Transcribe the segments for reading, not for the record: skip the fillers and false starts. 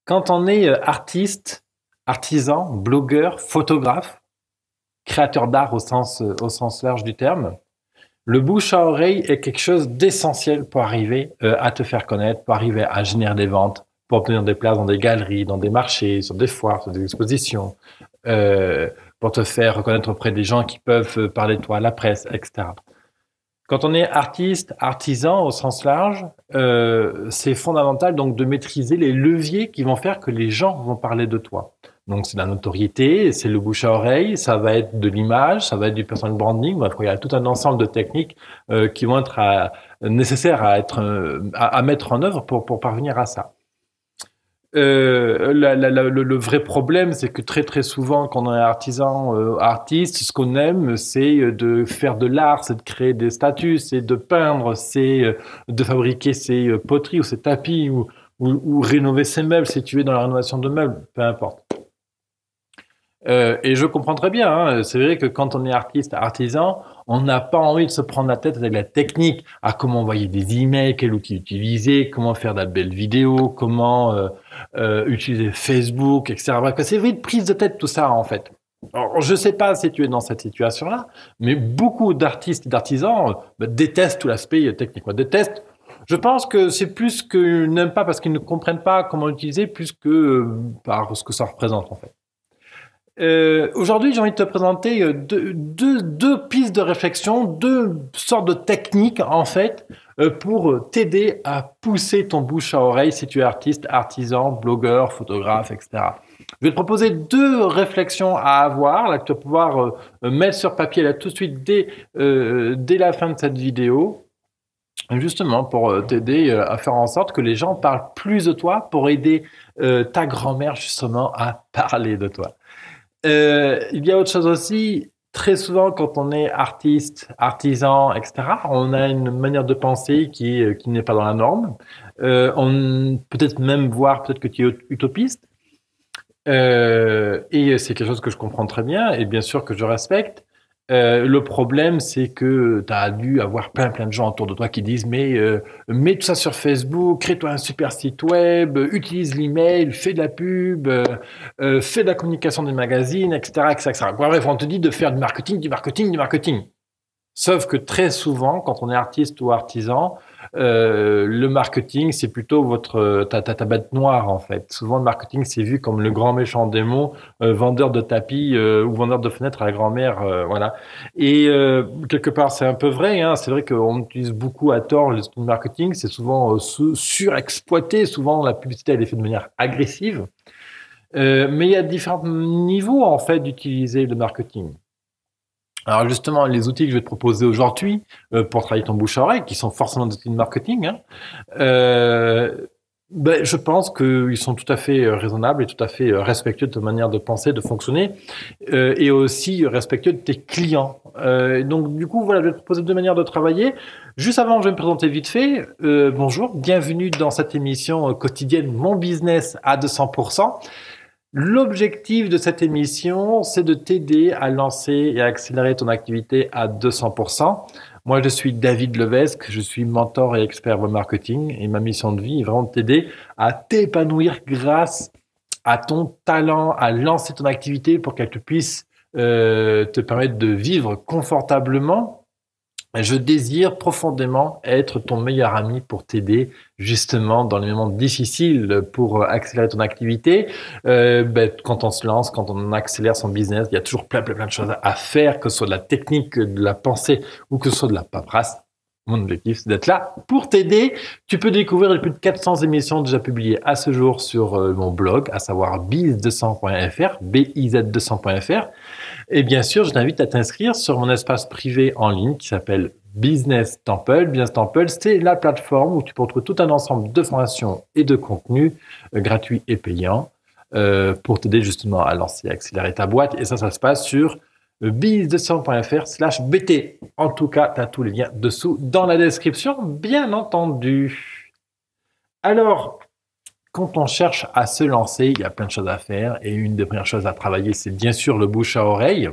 Quand on est artiste, artisan, blogueur, photographe, créateur d'art au sens large du terme, le bouche à oreille est quelque chose d'essentiel pour arriver à te faire connaître, pour arriver à générer des ventes, pour obtenir des places dans des galeries, dans des marchés, sur des foires, sur des expositions, pour te faire reconnaître auprès des gens qui peuvent parler de toi à la presse, etc. Quand on est artiste, artisan au sens large, c'est fondamental donc de maîtriser les leviers qui vont faire que les gens vont parler de toi. Donc c'est la notoriété, c'est le bouche à oreille, ça va être de l'image, ça va être du personal branding. Bref, il y a tout un ensemble de techniques qui vont être nécessaires à mettre en œuvre pour parvenir à ça. Le vrai problème, c'est que très souvent, quand on est artisan, artiste, ce qu'on aime, c'est de faire de l'art, c'est de créer des statues, c'est de peindre, c'est de fabriquer ses poteries ou ses tapis ou rénover ses meubles si tu es dans la rénovation de meubles, peu importe. Et je comprends très bien, hein, c'est vrai que quand on est artiste, artisan, on n'a pas envie de se prendre la tête avec la technique, à comment envoyer des emails, quel outil utiliser, comment faire de la belle vidéo, comment utiliser Facebook, etc. Bref, c'est vite prise de tête tout ça en fait. Alors, je sais pas si tu es dans cette situation-là, mais beaucoup d'artistes et d'artisans détestent tout l'aspect technique. Détestent. Je pense que c'est plus qu'ils n'aiment pas parce qu'ils ne comprennent pas comment l'utiliser, plus que par ce que ça représente en fait. Aujourd'hui, j'ai envie de te présenter deux pistes de réflexion, deux sortes de techniques en fait pour t'aider à pousser ton bouche à oreille si tu es artiste, artisan, blogueur, photographe, etc. Je vais te proposer deux réflexions à avoir là que tu vas pouvoir mettre sur papier là tout de suite dès la fin de cette vidéo. Justement, pour t'aider à faire en sorte que les gens parlent plus de toi, pour aider ta grand-mère justement à parler de toi. Il y a autre chose aussi. Très souvent, quand on est artiste, artisan, etc., on a une manière de penser qui n'est pas dans la norme. On peut-être même voir peut-être que tu es utopiste. Et c'est quelque chose que je comprends très bien et bien sûr que je respecte. Le problème, c'est que tu as dû avoir plein de gens autour de toi qui disent mais mets tout ça sur Facebook, crée-toi un super site web, utilise l'email, fais de la pub, fais de la communication des magazines, etc., etc., etc. Bref, on te dit de faire du marketing, du marketing, du marketing. Sauf que très souvent, quand on est artiste ou artisan, le marketing, c'est plutôt ta bête noire en fait. Souvent, le marketing, c'est vu comme le grand méchant démon, vendeur de tapis ou vendeur de fenêtres à la grand-mère, voilà. Et quelque part, c'est un peu vrai. Hein. C'est vrai qu'on utilise beaucoup à tort le marketing. C'est souvent surexploité. Souvent, la publicité, elle est faite de manière agressive. Mais il y a différents niveaux en fait d'utiliser le marketing. Alors justement, les outils que je vais te proposer aujourd'hui pour travailler ton bouche à oreille, qui sont forcément des outils de marketing, hein, je pense qu'ils sont tout à fait raisonnables et tout à fait respectueux de ta manière de penser, de fonctionner, et aussi respectueux de tes clients. Donc du coup, voilà, je vais te proposer deux manières de travailler. Juste avant, je vais me présenter vite fait. Bonjour, bienvenue dans cette émission quotidienne Mon Business à 200%. L'objectif de cette émission, c'est de t'aider à lancer et à accélérer ton activité à 200%. Moi, je suis David Levesque, je suis mentor et expert web marketing et ma mission de vie est vraiment de t'aider à t'épanouir grâce à ton talent, à lancer ton activité pour qu'elle puisse te permettre de vivre confortablement. Je désire profondément être ton meilleur ami pour t'aider justement dans les moments difficiles pour accélérer ton activité. Quand on se lance, quand on accélère son business, il y a toujours plein de choses à faire, que ce soit de la technique, de la pensée ou que ce soit de la paperasse. Mon objectif, c'est d'être là pour t'aider. Tu peux découvrir les plus de 400 émissions déjà publiées à ce jour sur mon blog, à savoir biz200.fr, biz200.fr. Et bien sûr, je t'invite à t'inscrire sur mon espace privé en ligne qui s'appelle Business Temple. Business Temple, c'est la plateforme où tu peux retrouver tout un ensemble de formations et de contenus gratuits et payants pour t'aider justement à lancer, à accélérer ta boîte. Et ça se passe sur biz200.fr/bt. En tout cas, tu as tous les liens dessous dans la description, bien entendu. Alors, quand on cherche à se lancer, il y a plein de choses à faire et une des premières choses à travailler, c'est bien sûr le bouche à oreille.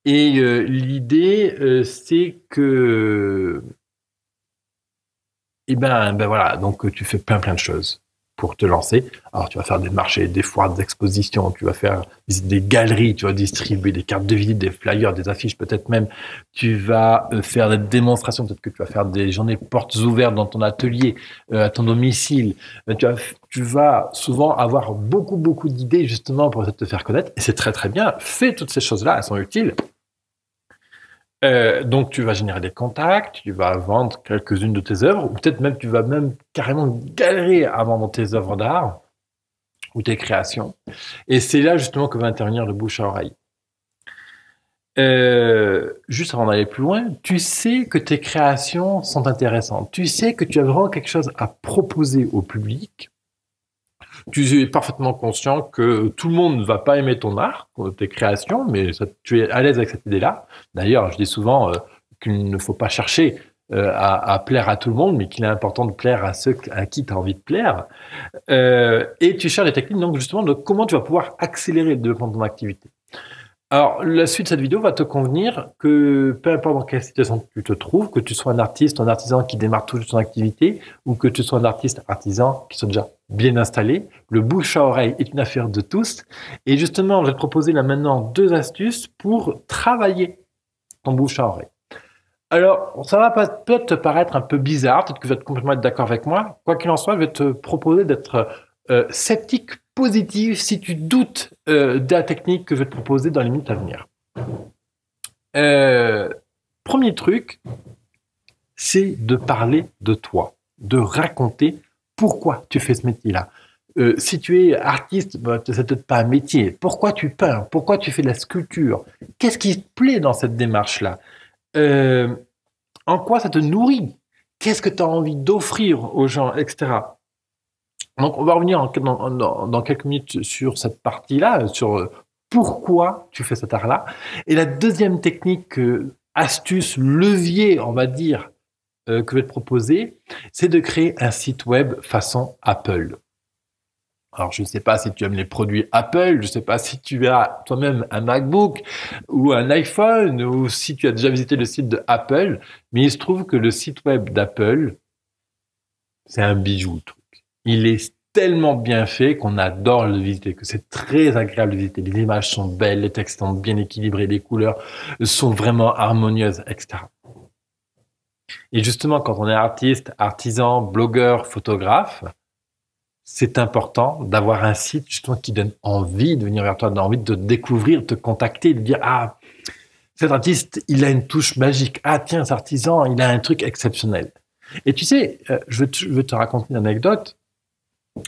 Et l'idée, c'est que, voilà, donc tu fais plein de choses. pour te lancer. Alors, tu vas faire des marchés, des foires d'exposition, tu vas faire des galeries, tu vas distribuer des cartes de visite, des flyers, des affiches, peut-être même tu vas faire des démonstrations, peut-être que tu vas faire des journées portes ouvertes dans ton atelier, à ton domicile. Tu vas souvent avoir beaucoup d'idées justement pour te faire connaître et c'est très très bien. Fais toutes ces choses-là, elles sont utiles. Donc, tu vas générer des contacts, tu vas vendre quelques-unes de tes œuvres, ou peut-être même tu vas même carrément galérer à vendre tes œuvres d'art ou tes créations. Et c'est là justement que va intervenir le bouche à oreille. Juste avant d'aller plus loin, tu sais que tes créations sont intéressantes. Tu sais que tu as vraiment quelque chose à proposer au public. Tu es parfaitement conscient que tout le monde ne va pas aimer ton art, tes créations, mais tu es à l'aise avec cette idée-là. D'ailleurs, je dis souvent qu'il ne faut pas chercher à plaire à tout le monde, mais qu'il est important de plaire à ceux à qui tu as envie de plaire. Et tu cherches des techniques, donc justement, de comment tu vas pouvoir accélérer le développement de ton activité. Alors, la suite de cette vidéo va te convenir que peu importe dans quelle situation tu te trouves, que tu sois un artiste, un artisan qui démarre tout juste son activité, ou que tu sois un artiste, artisan qui soit déjà bien installé, le bouche à oreille est une affaire de tous. Et justement, je vais te proposer là maintenant 2 astuces pour travailler ton bouche à oreille. Alors, ça va peut-être te paraître un peu bizarre, peut-être que tu vas complètement être d'accord avec moi. Quoi qu'il en soit, je vais te proposer d'être sceptique positif si tu doutes de la technique que je vais te proposer dans les minutes à venir. Premier truc, c'est de parler de toi, de raconter pourquoi tu fais ce métier-là. Si tu es artiste, c'est peut-être pas un métier. Pourquoi tu peins? Pourquoi tu fais de la sculpture? Qu'est-ce qui te plaît dans cette démarche-là? En quoi ça te nourrit? Qu'est-ce que tu as envie d'offrir aux gens, etc. Donc, on va revenir dans quelques minutes sur cette partie-là, sur pourquoi tu fais cet art-là. Et la deuxième technique, astuce, levier, on va dire, que je vais te proposer, c'est de créer un site web façon Apple. Alors, je ne sais pas si tu aimes les produits Apple, je ne sais pas si tu as toi-même un MacBook ou un iPhone, ou si tu as déjà visité le site de Apple, mais il se trouve que le site web d'Apple, c'est un bijou, le truc. Il est tellement bien fait qu'on adore le visiter, que c'est très agréable de visiter. Les images sont belles, les textes sont bien équilibrés, les couleurs sont vraiment harmonieuses, etc. Et justement, quand on est artiste, artisan, blogueur, photographe, c'est important d'avoir un site justement qui donne envie de venir vers toi, donne envie de te découvrir, de te contacter, de dire « Ah, cet artiste, il a une touche magique. Ah tiens, cet artisan, il a un truc exceptionnel. » Et tu sais, je vais te raconter une anecdote.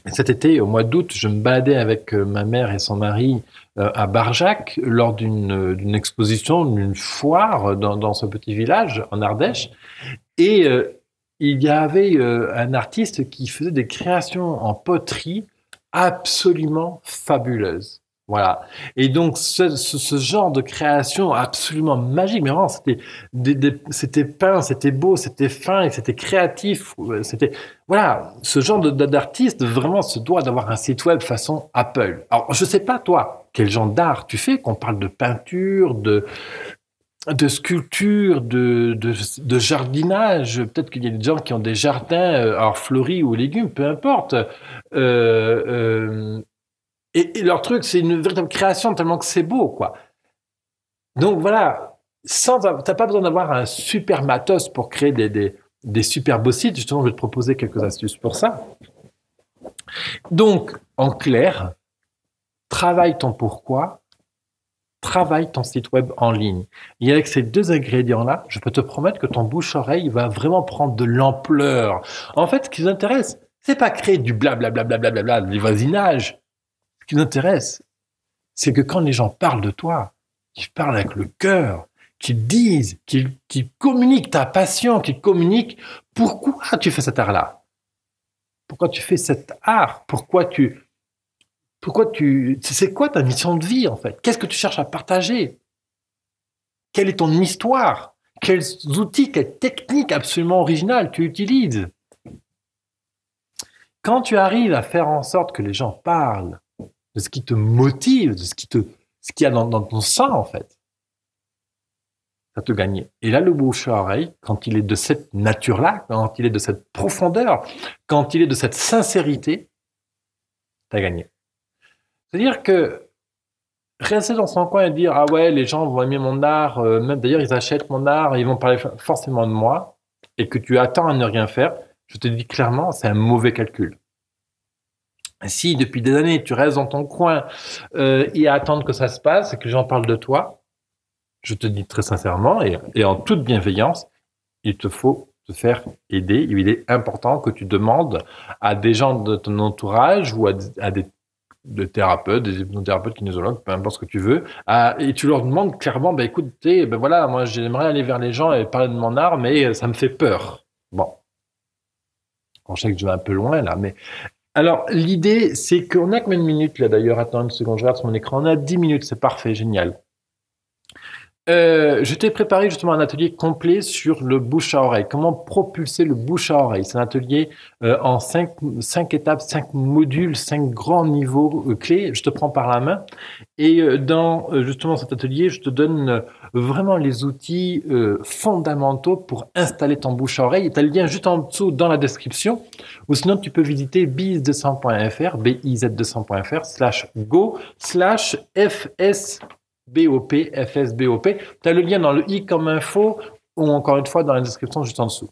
Cet été, au mois d'août, je me baladais avec ma mère et son mari à Barjac lors d'une exposition, d'une foire dans ce petit village en Ardèche. Et il y avait un artiste qui faisait des créations en poterie absolument fabuleuses. Voilà. Et donc, ce genre de création absolument magique, mais vraiment, c'était peint, c'était beau, c'était fin, et c'était créatif. C'était, voilà, ce genre d'artiste vraiment se doit d'avoir un site web façon Apple. Alors, je sais pas, toi, quel genre d'art tu fais, qu'on parle de peinture, de sculpture, de jardinage. Peut-être qu'il y a des gens qui ont des jardins, alors fleuris ou légumes, peu importe. Et leur truc, c'est une véritable création tellement que c'est beau, quoi. Donc voilà, t'as pas besoin d'avoir un super matos pour créer des super beaux sites. Justement, je vais te proposer quelques astuces pour ça. Donc, en clair, travaille ton pourquoi, travaille ton site web en ligne. Et avec ces 2 ingrédients-là, je peux te promettre que ton bouche-oreille va vraiment prendre de l'ampleur. En fait, ce qui nous intéresse, c'est pas créer du blablabla, du voisinage. Ce qui nous intéresse, c'est que quand les gens parlent de toi, qu'ils parlent avec le cœur, qu'ils disent, qu'ils communiquent ta passion, qu'ils communiquent pourquoi tu fais cet art-là. Pourquoi tu fais cet art? C'est quoi ta mission de vie, en fait? Qu'est-ce que tu cherches à partager? Quelle est ton histoire? Quels outils, quelles techniques absolument originales tu utilises? Quand tu arrives à faire en sorte que les gens parlent de ce qui te motive, de ce qu'il y a dans ton sang, en fait, ça te gagne. Et là, le bouche à oreille, quand il est de cette nature-là, quand il est de cette profondeur, quand il est de cette sincérité, tu as gagné. C'est-à-dire que rester dans son coin et dire ah ouais, les gens vont aimer mon art, même d'ailleurs ils achètent mon art, ils vont parler forcément de moi, et que tu attends à ne rien faire, je te dis clairement, c'est un mauvais calcul. Si depuis des années tu restes dans ton coin et à attendre que ça se passe et que les gens parlent de toi, je te dis très sincèrement et en toute bienveillance, il te faut te faire aider. Il est important que tu demandes à des gens de ton entourage ou à des thérapeutes, des hypnothérapeutes, kinésiologues, peu importe ce que tu veux, et tu leur demandes clairement, ben écoutez, ben voilà, moi j'aimerais aller vers les gens et parler de mon art, mais ça me fait peur. Bon, je sais que je vais un peu loin là, mais alors l'idée c'est qu'on a combien de minutes là d'ailleurs? Attends une seconde, je regarde sur mon écran. On a 10 minutes, c'est parfait, génial. Je t'ai préparé justement un atelier complet sur le bouche à oreille. Comment propulser le bouche à oreille? C'est un atelier en 5 étapes, 5 modules, 5 grands niveaux clés. Je te prends par la main. Et dans justement cet atelier, je te donne vraiment les outils fondamentaux pour installer ton bouche à oreille. Tu as le lien juste en dessous dans la description. Ou sinon, tu peux visiter biz200.fr, biz200.fr/go/fs BOP, FSBOP. Tu as le lien dans le i comme info ou encore une fois dans la description juste en dessous.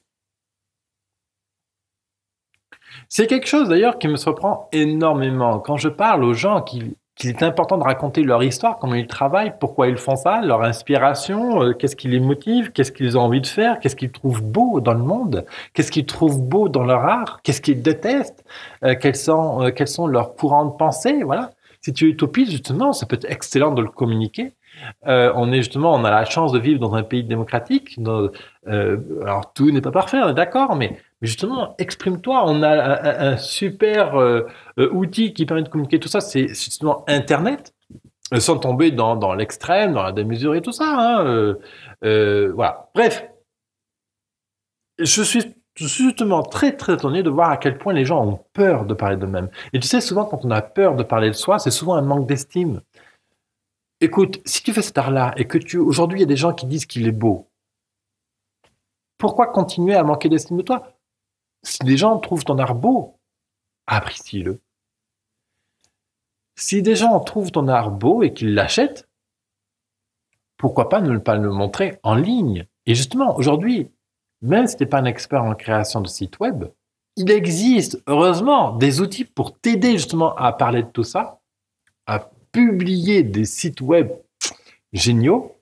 C'est quelque chose d'ailleurs qui me surprend énormément. Quand je parle aux gens qu'il est important de raconter leur histoire, comment ils travaillent, pourquoi ils font ça, leur inspiration, qu'est-ce qui les motive, qu'est-ce qu'ils ont envie de faire, qu'est-ce qu'ils trouvent beau dans le monde, qu'est-ce qu'ils trouvent beau dans leur art, qu'est-ce qu'ils détestent, quels sont leurs courants de pensée, voilà. Si tu es utopiste, justement, ça peut être excellent de le communiquer. On a la chance de vivre dans un pays démocratique. Alors tout n'est pas parfait, on est d'accord, mais justement, exprime-toi. On a un super outil qui permet de communiquer tout ça. C'est justement Internet, sans tomber dans l'extrême, dans la démesure et tout ça. Hein, voilà. Bref, je suis justement très très étonné de voir à quel point les gens ont peur de parler d'eux-mêmes. Et tu sais, souvent quand on a peur de parler de soi, c'est souvent un manque d'estime. Écoute, si tu fais cet art-là et que aujourd'hui il y a des gens qui disent qu'il est beau, pourquoi continuer à manquer d'estime de toi? Si des gens trouvent ton art beau, apprécie-le. Si des gens trouvent ton art beau et qu'ils l'achètent, pourquoi pas ne pas le montrer en ligne? Et justement, aujourd'hui, même si tu n'es pas un expert en création de sites web, il existe, heureusement, des outils pour t'aider justement à parler de tout ça, à publier des sites web géniaux.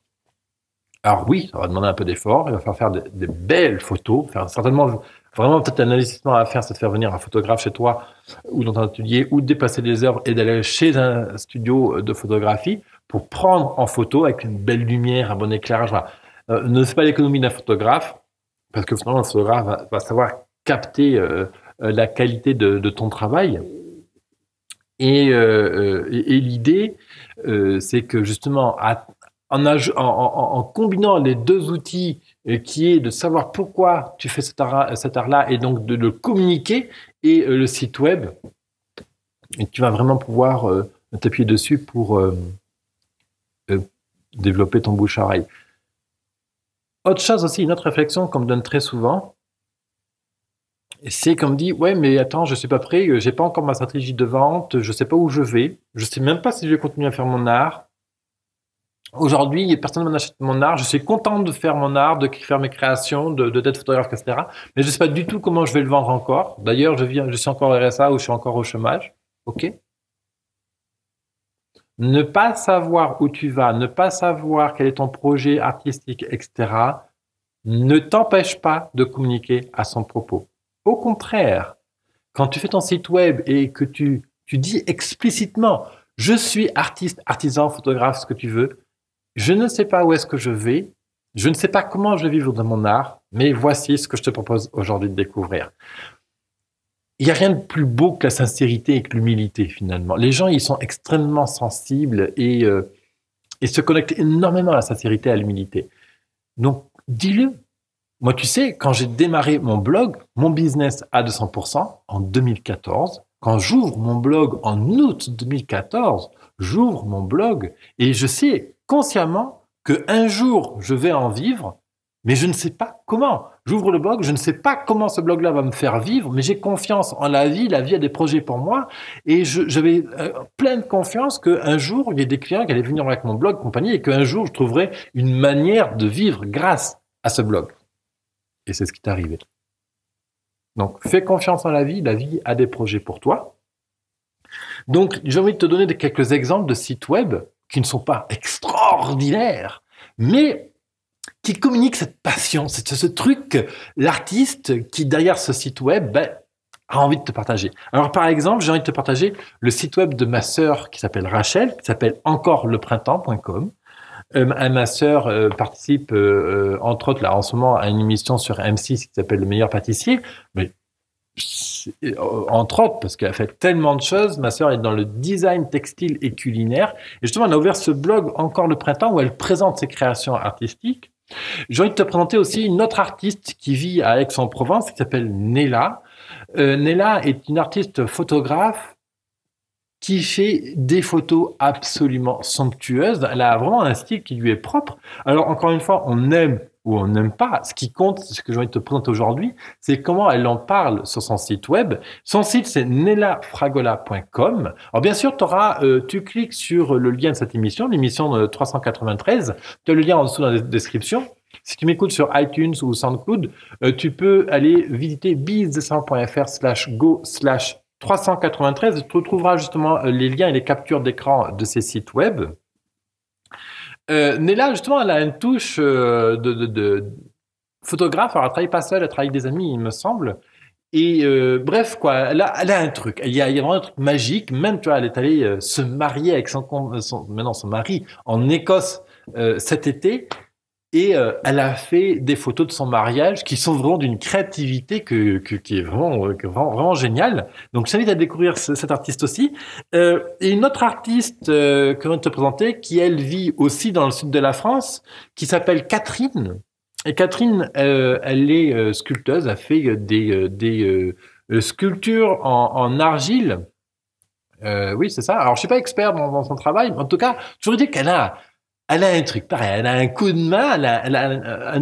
Alors oui, ça va demander un peu d'effort, il va falloir faire des belles photos, faire certainement, vraiment peut-être un investissement à faire, c'est de faire venir un photographe chez toi ou dans ton atelier ou de déplacer des heures et d'aller chez un studio de photographie pour prendre en photo avec une belle lumière, un bon éclairage. Voilà. Ne fais pas l'économie d'un photographe, parce que finalement, le photographe va savoir capter la qualité de ton travail. Et l'idée, c'est que justement, en combinant les deux outils, qui est de savoir pourquoi tu fais cet art-là, et donc de le communiquer, et le site web, et tu vas vraiment pouvoir t'appuyer dessus pour développer ton bouche à oreille. Autre chose aussi, une autre réflexion qu'on me donne très souvent, c'est qu'on me dit, ouais, mais attends, je suis pas prêt, j'ai pas encore ma stratégie de vente, je sais pas où je vais, je sais même pas si je vais continuer à faire mon art. Aujourd'hui, personne ne m'achète mon art, je suis content de faire mon art, de faire mes créations, d'être photographe, etc. Mais je sais pas du tout comment je vais le vendre encore. D'ailleurs, je suis encore au RSA ou je suis encore au chômage. Ok? Ne pas savoir où tu vas, ne pas savoir quel est ton projet artistique, etc., ne t'empêche pas de communiquer à son propos. Au contraire, quand tu fais ton site web et que tu dis explicitement « Je suis artiste, artisan, photographe, ce que tu veux, je ne sais pas où est-ce que je vais, je ne sais pas comment je vais vivre de mon art, mais voici ce que je te propose aujourd'hui de découvrir. » Il n'y a rien de plus beau que la sincérité et que l'humilité, finalement. Les gens, ils sont extrêmement sensibles et se connectent énormément à la sincérité et à l'humilité. Donc, dis-le. Moi, tu sais, quand j'ai démarré mon blog, mon business à 200% en 2014, quand j'ouvre mon blog en août 2014, j'ouvre mon blog et je sais consciemment qu'un jour, je vais en vivre, mais je ne sais pas comment. J'ouvre le blog, je ne sais pas comment ce blog-là va me faire vivre, mais j'ai confiance en la vie a des projets pour moi, et j'avais pleine confiance qu'un jour, il y ait des clients qui allaient venir avec mon blog, compagnie, et qu'un jour, je trouverais une manière de vivre grâce à ce blog. Et c'est ce qui t'est arrivé. Donc, fais confiance en la vie a des projets pour toi. Donc, j'ai envie de te donner quelques exemples de sites web qui ne sont pas extraordinaires, mais qui communiquent cette passion, ce truc, l'artiste qui, derrière ce site web, a envie de te partager. Alors, par exemple, j'ai envie de te partager le site web de ma sœur qui s'appelle Rachel, qui s'appelle encoreprintemps.com. Ma sœur participe, entre autres, là, en ce moment, à une émission sur M6 qui s'appelle Le Meilleur Pâtissier. Mais entre autres, parce qu'elle a fait tellement de choses. Ma sœur est dans le design textile et culinaire. Et justement, elle a ouvert ce blog Encore le printemps où elle présente ses créations artistiques. J'ai envie de te présenter aussi une autre artiste qui vit à Aix-en-Provence qui s'appelle Nella. Nella est une artiste photographe qui fait des photos absolument somptueuses. Elle a vraiment un style qui lui est propre. Alors, encore une fois, on aime ou on n'aime pas. Ce qui compte, ce que j'ai envie de te présenter aujourd'hui, c'est comment elle en parle sur son site web. Son site, c'est nellafragola.com. Alors, bien sûr, tu cliques sur le lien de cette émission, l'émission 393. Tu as le lien en dessous dans la description. Si tu m'écoutes sur iTunes ou SoundCloud, tu peux aller visiter businessdescent.fr/go/393. Tu retrouveras justement les liens et les captures d'écran de ces sites web. Nella, justement, elle a une touche de photographe. Alors, elle travaille pas seule, elle travaille avec des amis, il me semble. Et bref, quoi, elle a un truc. Il y a vraiment un truc magique. Même, tu vois, elle est allée se marier avec son mari en Écosse cet été. Et elle a fait des photos de son mariage qui sont vraiment d'une créativité qui est vraiment géniale. Donc, je t'invite à découvrir cet artiste aussi. Et une autre artiste que je vais te présenter, qui elle vit aussi dans le sud de la France, qui s'appelle Catherine. Et Catherine, elle est sculpteuse, elle fait des sculptures en argile. Oui, c'est ça. Alors, je suis pas expert dans son travail, mais en tout cas, je voudrais dire qu'elle a un truc pareil, elle a un coup de main, elle a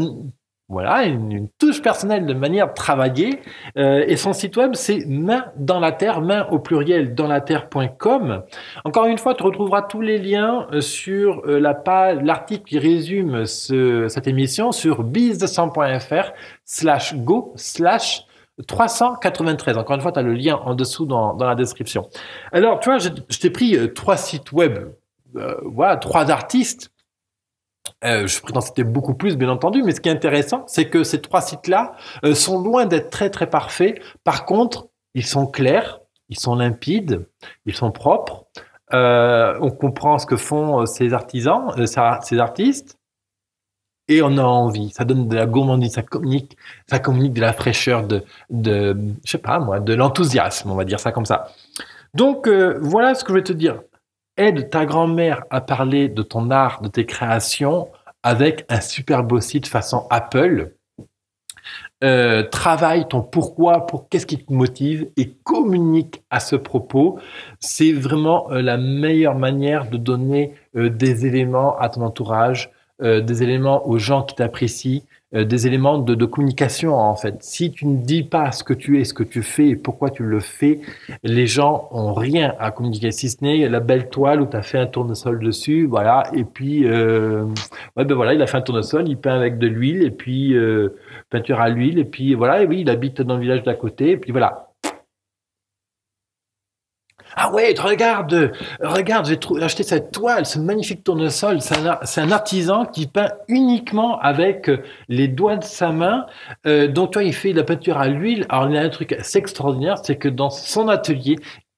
voilà, une touche personnelle de manière de travailler. Et son site web, c'est main dans la terre, main au pluriel dans la terre.com. Encore une fois, tu retrouveras tous les liens sur la page, l'article qui résume cette émission sur businessdescent.fr/go/393. Encore une fois, tu as le lien en dessous dans la description. Alors, tu vois, je t'ai pris 3 sites web, voilà, 3 artistes. Je pourrais t'en citer beaucoup plus, bien entendu, mais ce qui est intéressant, c'est que ces 3 sites-là sont loin d'être très, très parfaits. Par contre, ils sont clairs, ils sont limpides, ils sont propres. On comprend ce que font ces artisans, ces artistes, et on a envie. Ça donne de la gourmandise, ça communique de la fraîcheur, je sais pas moi, de l'enthousiasme, on va dire ça comme ça. Donc, voilà ce que je vais te dire. Aide ta grand-mère à parler de ton art, de tes créations avec un super beau site façon Apple. Travaille ton pourquoi, qu'est-ce qui te motive et communique à ce propos. C'est vraiment la meilleure manière de donner des éléments à ton entourage, des éléments aux gens qui t'apprécient, des éléments de communication en fait. Si tu ne dis pas ce que tu es, ce que tu fais et pourquoi tu le fais, les gens ont rien à communiquer, si ce n'est la belle toile où tu as fait un tournesol dessus, voilà, et puis ouais, ben voilà, il a fait un tournesol, il peint avec de l'huile et puis peinture à l'huile et puis voilà, et oui, il habite dans le village d'à côté et puis voilà. Ah ouais, regarde, j'ai acheté cette toile, ce magnifique tournesol. C'est un artisan qui peint uniquement avec les doigts de sa main. Donc, toi, il fait de la peinture à l'huile. Alors, il y a un truc assez extraordinaire, c'est que dans son atelier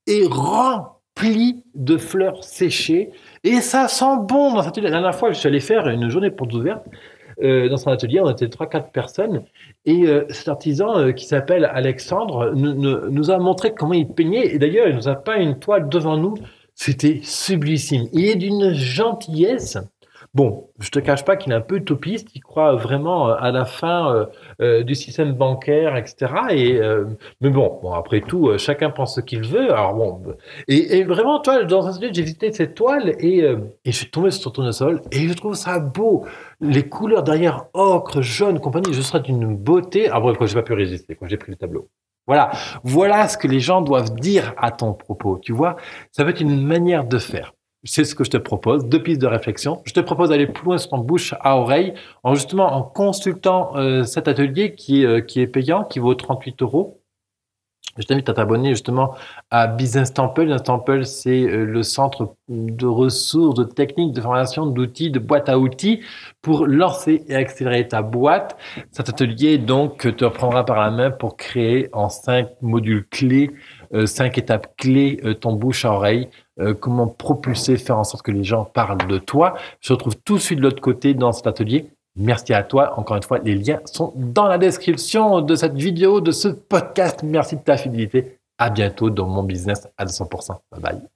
est rempli de fleurs séchées et ça sent bon dans cet atelier. La dernière fois, je suis allé faire une journée porte ouverte. Dans son atelier, on était 3-4 personnes et cet artisan qui s'appelle Alexandre nous a montré comment il peignait et d'ailleurs il nous a peint une toile devant nous, c'était sublissime. Il est d'une gentillesse. Bon, je te cache pas qu'il est un peu utopiste, il croit vraiment à la fin du système bancaire, etc. Mais bon, après tout, chacun pense ce qu'il veut. Alors bon, et vraiment, toi, dans un studio, j'ai visité cette toile et je suis tombé sur ton tournesol et je trouve ça beau. Les couleurs derrière, ocre, jaune, compagnie, je serais d'une beauté. Ah bref, quand j'ai pas pu résister, quand j'ai pris le tableau. Voilà ce que les gens doivent dire à ton propos. Tu vois, ça peut être une manière de faire. C'est ce que je te propose, 2 pistes de réflexion. Je te propose d'aller plus loin sur ton bouche à oreille, en consultant cet atelier qui est payant, qui vaut 38 euros. Je t'invite à t'abonner justement à Business Temple. Business Temple, c'est le centre de ressources, de techniques, de formation, d'outils, de boîtes à outils pour lancer et accélérer ta boîte. Cet atelier, donc, te reprendra par la main pour créer en 5 modules clés, 5 étapes clés, ton bouche à oreille. Comment propulser, faire en sorte que les gens parlent de toi. Je te retrouve tout de suite de l'autre côté dans cet atelier. Merci à toi. Encore une fois, les liens sont dans la description de cette vidéo, de ce podcast. Merci de ta fidélité. À bientôt dans mon business à 200%. Bye bye.